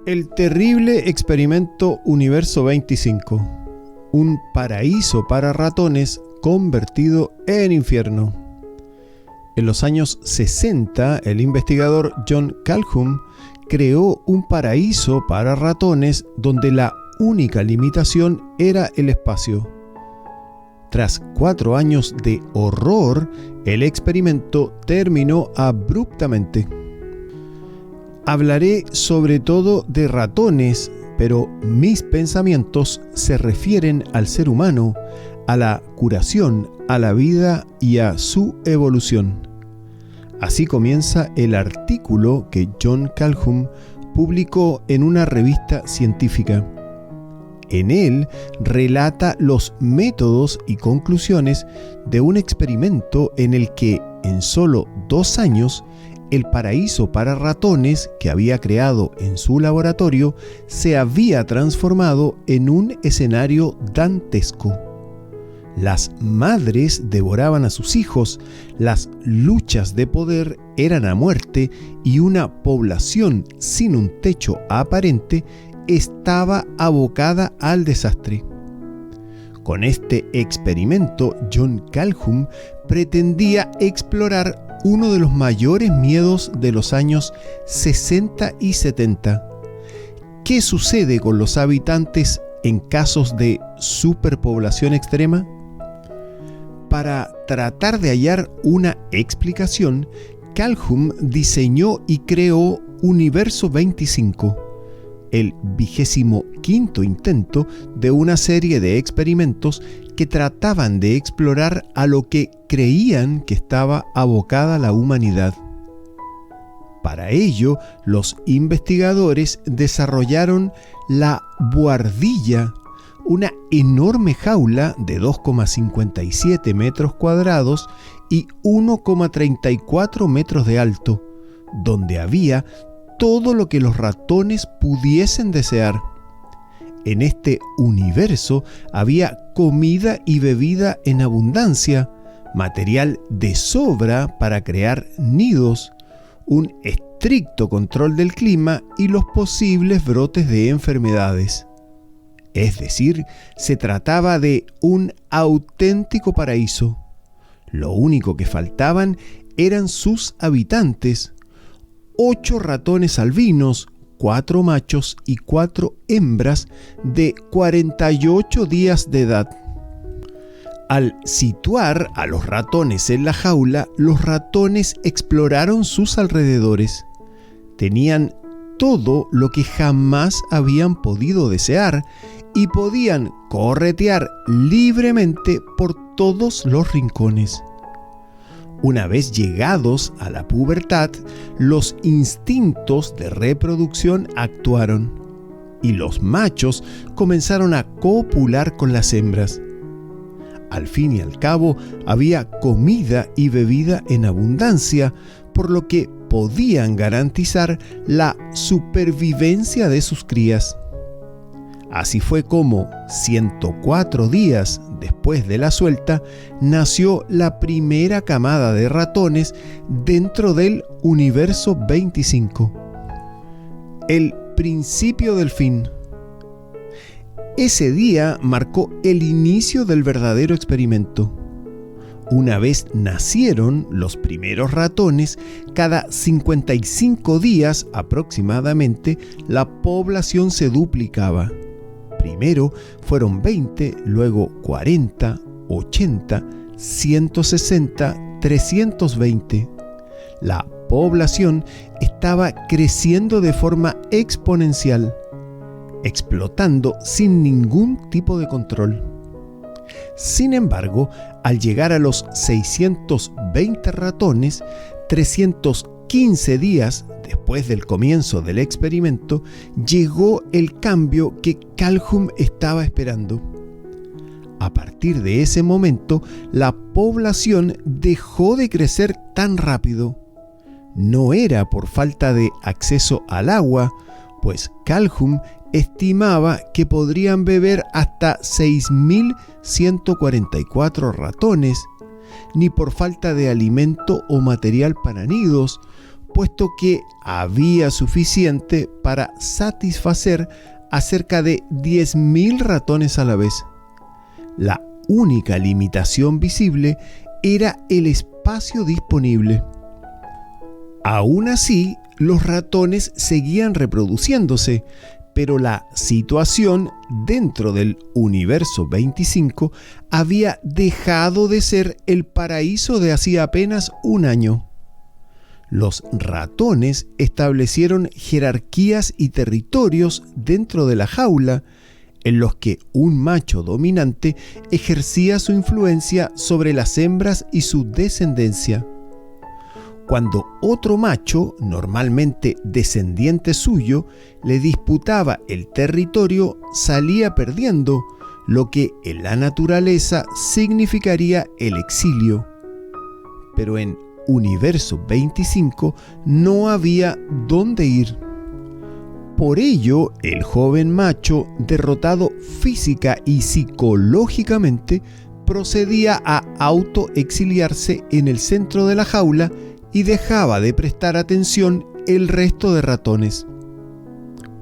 El terrible experimento Universo 25. Un paraíso para ratones convertido en infierno. En los años 60, el investigador John Calhoun creó un paraíso para ratones donde la única limitación era el espacio. Tras 4 años de horror, el experimento terminó abruptamente. Hablaré sobre todo de ratones, pero mis pensamientos se refieren al ser humano, a la curación, a la vida y a su evolución. Así comienza el artículo que John Calhoun publicó en una revista científica. En él relata los métodos y conclusiones de un experimento en el que, en solo 2 años, el paraíso para ratones que había creado en su laboratorio se había transformado en un escenario dantesco. Las madres devoraban a sus hijos, las luchas de poder eran a muerte y una población sin un techo aparente estaba abocada al desastre. Con este experimento, John Calhoun pretendía explorar uno de los mayores miedos de los años 60 y 70. ¿Qué sucede con los habitantes en casos de superpoblación extrema? Para tratar de hallar una explicación, Calhoun diseñó y creó Universo 25, el 25º intento de una serie de experimentos que trataban de explorar a lo que creían que estaba abocada la humanidad. Para ello, los investigadores desarrollaron la buhardilla, una enorme jaula de 2,57 metros cuadrados y 1,34 metros de alto, donde había todo lo que los ratones pudiesen desear. En este universo había comida y bebida en abundancia, material de sobra para crear nidos, un estricto control del clima y los posibles brotes de enfermedades. Es decir, se trataba de un auténtico paraíso. Lo único que faltaban eran sus habitantes: 8 ratones albinos, 4 machos y 4 hembras de 48 días de edad. Al situar a los ratones en la jaula, los ratones exploraron sus alrededores. Tenían todo lo que jamás habían podido desear y podían corretear libremente por todos los rincones. Una vez llegados a la pubertad, los instintos de reproducción actuaron y los machos comenzaron a copular con las hembras. Al fin y al cabo, había comida y bebida en abundancia, por lo que podían garantizar la supervivencia de sus crías. Así fue como, 104 días después de la suelta, nació la primera camada de ratones dentro del Universo 25. El principio del fin. Ese día marcó el inicio del verdadero experimento. Una vez nacieron los primeros ratones, cada 55 días aproximadamente, la población se duplicaba. Primero fueron 20, luego 40, 80, 160, 320. La población estaba creciendo de forma exponencial, explotando sin ningún tipo de control. Sin embargo, al llegar a los 620 ratones, 315 días después del comienzo del experimento, llegó el cambio que Calhoun estaba esperando. A partir de ese momento, la población dejó de crecer tan rápido. No era por falta de acceso al agua, pues Calhoun estimaba que podrían beber hasta 6.144 ratones, ni por falta de alimento o material para nidos, puesto que había suficiente para satisfacer a cerca de 10.000 ratones a la vez. La única limitación visible era el espacio disponible. Aún así, los ratones seguían reproduciéndose, pero la situación dentro del universo 25 había dejado de ser el paraíso de hacía apenas un año. Los ratones establecieron jerarquías y territorios dentro de la jaula, en los que un macho dominante ejercía su influencia sobre las hembras y su descendencia. Cuando otro macho, normalmente descendiente suyo, le disputaba el territorio, salía perdiendo, lo que en la naturaleza significaría el exilio. Pero en Universo 25 no había dónde ir. Por ello, el joven macho, derrotado física y psicológicamente, procedía a autoexiliarse en el centro de la jaula y dejaba de prestar atención el resto de ratones.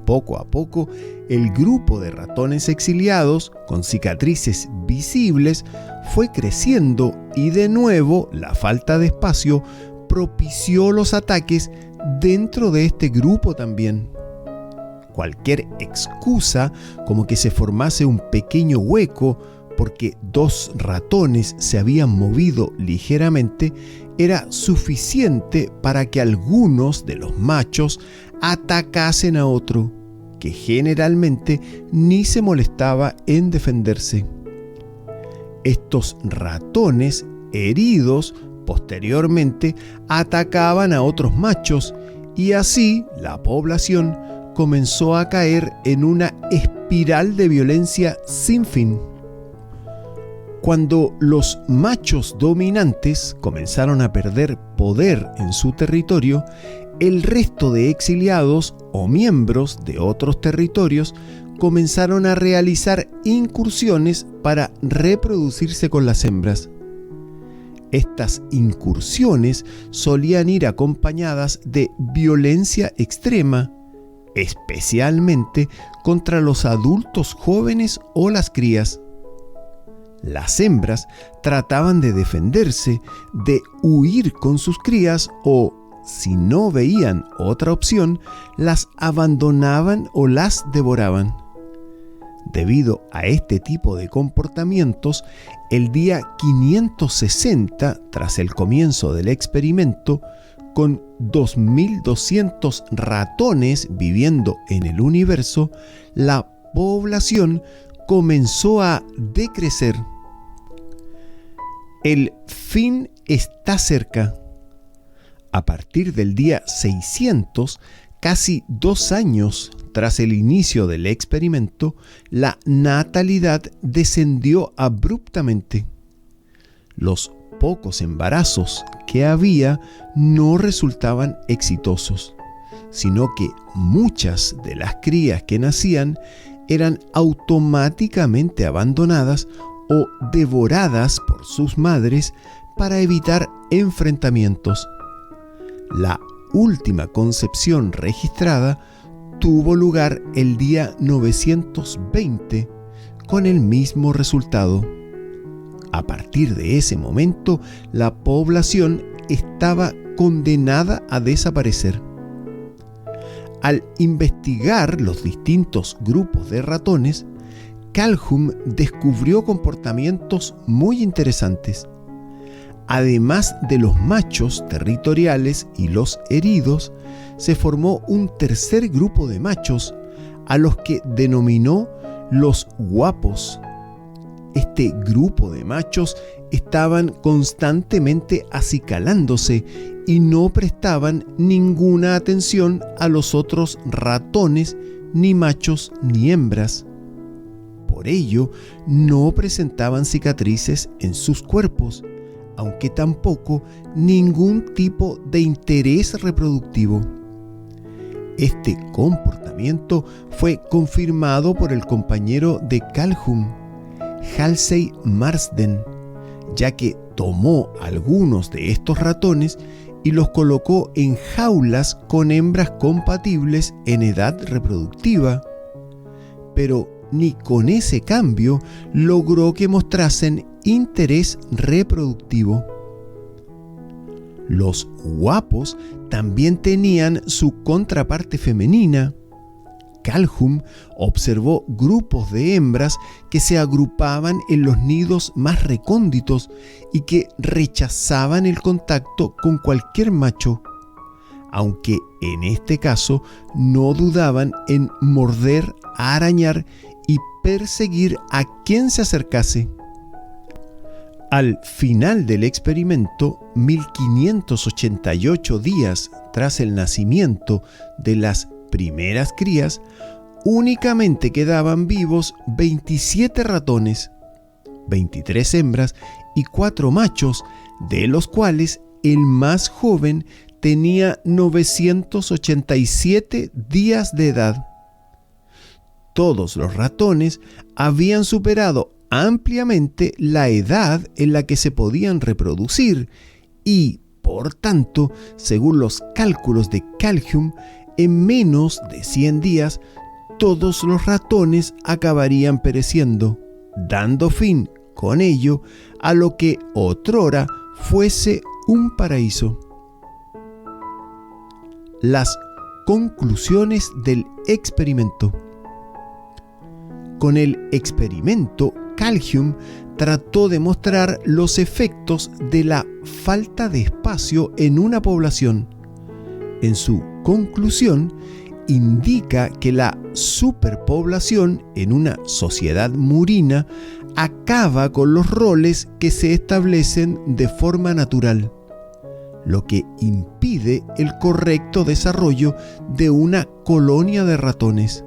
Poco a poco, el grupo de ratones exiliados, con cicatrices visibles, fue creciendo y de nuevo la falta de espacio propició los ataques dentro de este grupo también. Cualquier excusa, como que se formase un pequeño hueco porque 2 ratones se habían movido ligeramente, era suficiente para que algunos de los machos atacasen a otro, que generalmente ni se molestaba en defenderse. Estos ratones heridos posteriormente atacaban a otros machos y así la población comenzó a caer en una espiral de violencia sin fin. Cuando los machos dominantes comenzaron a perder poder en su territorio, el resto de exiliados o miembros de otros territorios comenzaron a realizar incursiones para reproducirse con las hembras. Estas incursiones solían ir acompañadas de violencia extrema, especialmente contra los adultos jóvenes o las crías. Las hembras trataban de defenderse, de huir con sus crías o, si no veían otra opción, las abandonaban o las devoraban. Debido a este tipo de comportamientos, el día 560 tras el comienzo del experimento, con 2.200 ratones viviendo en el universo, la población comenzó a decrecer. El fin está cerca. A partir del día 600, casi 2 años tras el inicio del experimento, la natalidad descendió abruptamente. Los pocos embarazos que había no resultaban exitosos, sino que muchas de las crías que nacían eran automáticamente abandonadas o devoradas por sus madres para evitar enfrentamientos. La última concepción registrada tuvo lugar el día 920, con el mismo resultado. A partir de ese momento, la población estaba condenada a desaparecer. Al investigar los distintos grupos de ratones, Calhoun descubrió comportamientos muy interesantes. Además de los machos territoriales y los heridos, se formó un tercer grupo de machos, a los que denominó los guapos. Este grupo de machos estaban constantemente acicalándose y no prestaban ninguna atención a los otros ratones, ni machos ni hembras. Por ello, no presentaban cicatrices en sus cuerpos, aunque tampoco ningún tipo de interés reproductivo. Este comportamiento fue confirmado por el compañero de Calhoun, Halsey Marsden, ya que tomó algunos de estos ratones y los colocó en jaulas con hembras compatibles en edad reproductiva. Pero ni con ese cambio logró que mostrasen interés reproductivo. Los uapos también tenían su contraparte femenina. Calhoun observó grupos de hembras que se agrupaban en los nidos más recónditos y que rechazaban el contacto con cualquier macho, aunque en este caso no dudaban en morder, arañar y perseguir a quien se acercase. Al final del experimento, 1588 días tras el nacimiento de las primeras crías, únicamente quedaban vivos 27 ratones, 23 hembras y 4 machos, de los cuales el más joven tenía 987 días de edad. Todos los ratones habían superado ampliamente la edad en la que se podían reproducir y, por tanto, según los cálculos de Calhoun, en menos de 100 días, todos los ratones acabarían pereciendo, dando fin, con ello, a lo que otrora fuese un paraíso. Las conclusiones del experimento. Con el experimento, Calhoun trató de mostrar los efectos de la falta de espacio en una población. En su conclusión, indica que la superpoblación en una sociedad murina acaba con los roles que se establecen de forma natural, lo que impide el correcto desarrollo de una colonia de ratones.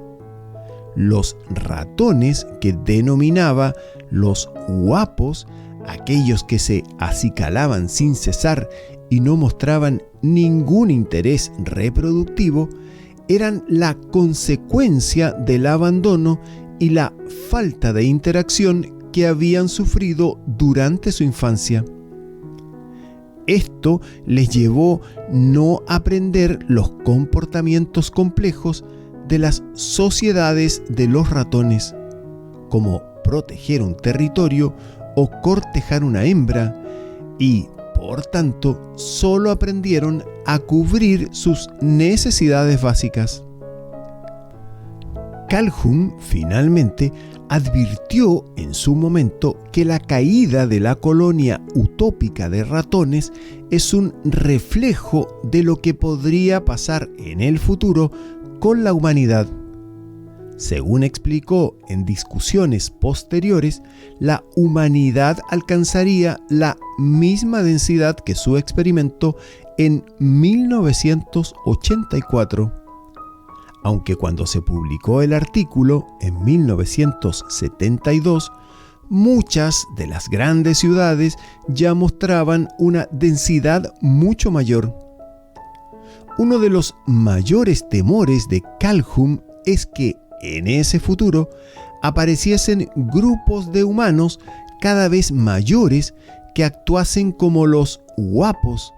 Los ratones, que denominaba los uapos, aquellos que se acicalaban sin cesar y no mostraban ningún interés reproductivo, eran la consecuencia del abandono y la falta de interacción que habían sufrido durante su infancia. Esto les llevó no aprender los comportamientos complejos de las sociedades de los ratones, como proteger un territorio o cortejar una hembra, y por tanto solo aprendieron a cubrir sus necesidades básicas. Calhoun finalmente advirtió en su momento que la caída de la colonia utópica de ratones es un reflejo de lo que podría pasar en el futuro con la humanidad. Según explicó en discusiones posteriores, la humanidad alcanzaría la misma densidad que su experimento en 1984. Aunque cuando se publicó el artículo en 1972, muchas de las grandes ciudades ya mostraban una densidad mucho mayor. Uno de los mayores temores de Calhoun es que en ese futuro apareciesen grupos de humanos cada vez mayores que actuasen como los uapos,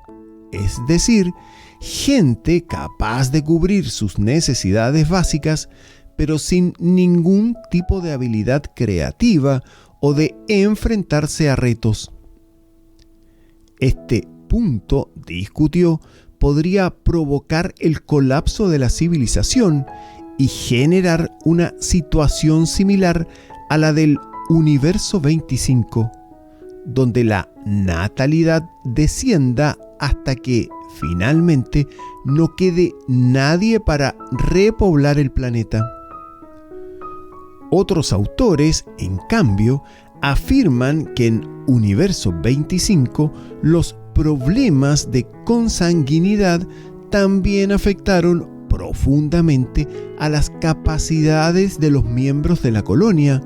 es decir, gente capaz de cubrir sus necesidades básicas, pero sin ningún tipo de habilidad creativa o de enfrentarse a retos. Este punto, discutió, podría provocar el colapso de la civilización y generar una situación similar a la del universo 25, donde la natalidad descienda hasta que finalmente no quede nadie para repoblar el planeta. Otros autores, en cambio, afirman que en universo 25 los problemas de consanguinidad también afectaron profundamente a las capacidades de los miembros de la colonia,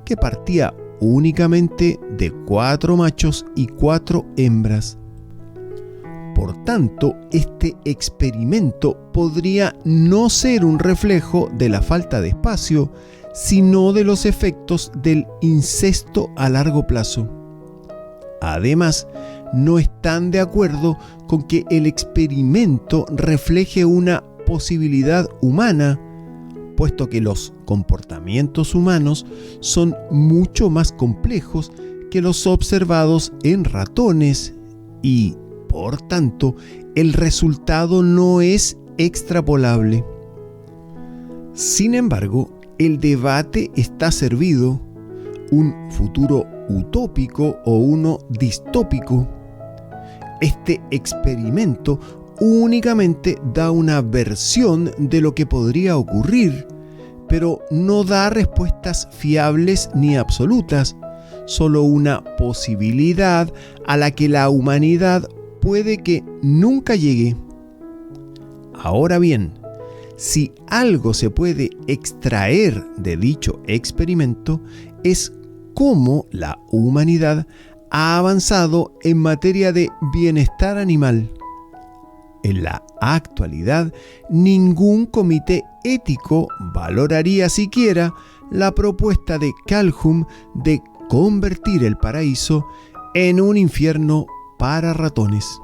que partía únicamente de 4 machos y 4 hembras. Por tanto, este experimento podría no ser un reflejo de la falta de espacio, sino de los efectos del incesto a largo plazo. Además, no están de acuerdo con que el experimento refleje una posibilidad humana, puesto que los comportamientos humanos son mucho más complejos que los observados en ratones y, por tanto, el resultado no es extrapolable. Sin embargo, el debate está servido, un futuro utópico o uno distópico. Este experimento únicamente da una versión de lo que podría ocurrir, pero no da respuestas fiables ni absolutas, solo una posibilidad a la que la humanidad puede que nunca llegue. Ahora bien, si algo se puede extraer de dicho experimento, es cómo la humanidad ha avanzado en materia de bienestar animal. En la actualidad, ningún comité ético valoraría siquiera la propuesta de Calhoun de convertir el paraíso en un infierno para ratones.